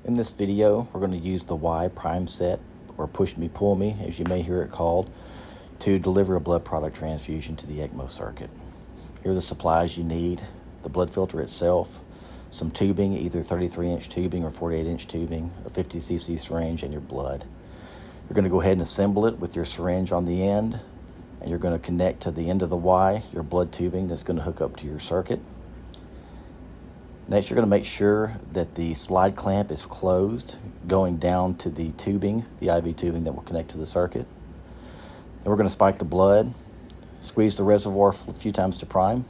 In this video, we're going to use the Y prime set, or push me pull me, as you may hear it called, to deliver a blood product transfusion to the ECMO circuit. Here are the supplies you need: the blood filter itself, some tubing, either 33-inch tubing or 48-inch tubing, a 50 cc syringe, and your blood. You're going to go ahead and assemble it with your syringe on the end, and you're going to connect to the end of the Y your blood tubing that's going to hook up to your circuit. Next, you're going to make sure that the slide clamp is closed, going down to the tubing, the IV tubing that will connect to the circuit. Then we're going to spike the blood, squeeze the reservoir a few times to prime,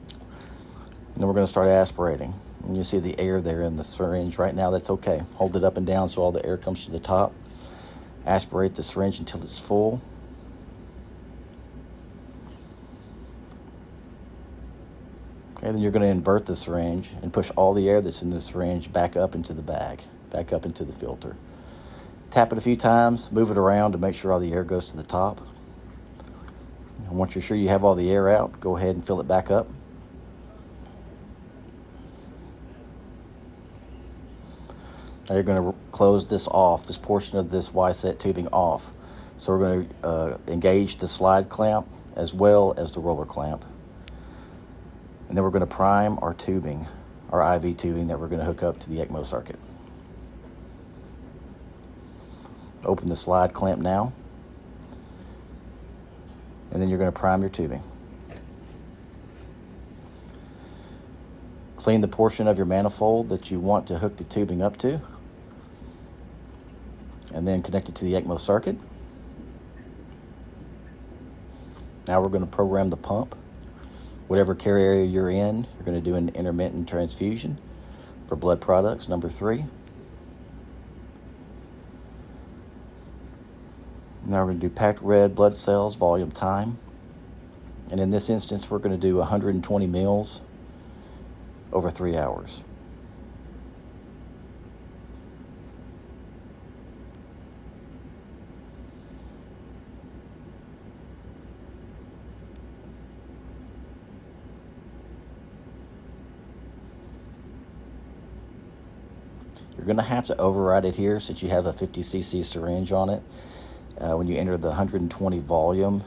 and then we're going to start aspirating. And you see the air there in the syringe right now. That's okay. Hold it up and down so all the air comes to the top. Aspirate the syringe until it's full. And then you're going to invert the syringe and push all the air that's in the syringe back up into the bag, back up into the filter. Tap it a few times, move it around to make sure all the air goes to the top. And once you're sure you have all the air out, go ahead and fill it back up. Now you're going to close this off, this portion of this Y-set tubing off. So we're going to engage the slide clamp as well as the roller clamp. And then we're going to prime our tubing, our IV tubing that we're going to hook up to the ECMO circuit. Open the slide clamp now. And then you're going to prime your tubing. Clean the portion of your manifold that you want to hook the tubing up to. And then connect it to the ECMO circuit. Now we're going to program the pump. Whatever care area you're in, you're going to do an intermittent transfusion for blood products, number 3. Now we're going to do packed red blood cells, volume time. And in this instance, we're going to do 120 mils over 3 hours. You're going to have to override it here since you have a 50 cc syringe on it. When you enter the 120 volume,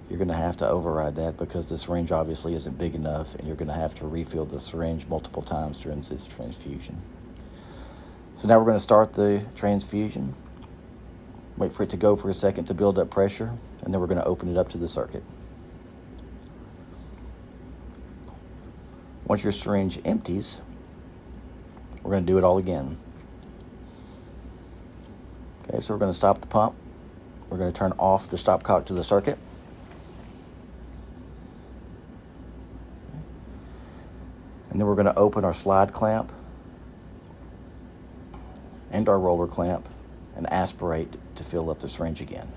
you're going to have to override that because the syringe obviously isn't big enough, and you're going to have to refill the syringe multiple times during this transfusion. So now we're going to start the transfusion. Wait for it to go for a second to build up pressure, and then we're going to open it up to the circuit. Once your syringe empties, we're going to do it all again. Okay, so we're going to stop the pump. We're going to turn off the stopcock to the circuit. And then we're going to open our slide clamp and our roller clamp and aspirate to fill up the syringe again.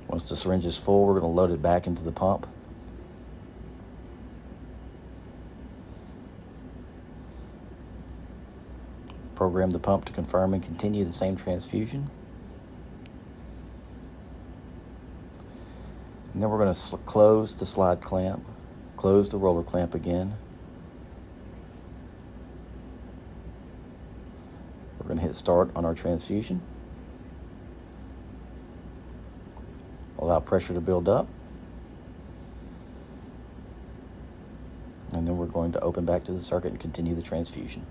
Once the syringe is full, we're going to load it back into the pump. Program the pump to confirm and continue the same transfusion. And then we're going to close the slide clamp, close the roller clamp again. We're going to hit start on our transfusion. Allow pressure to build up. And then we're going to open back to the circuit and continue the transfusion.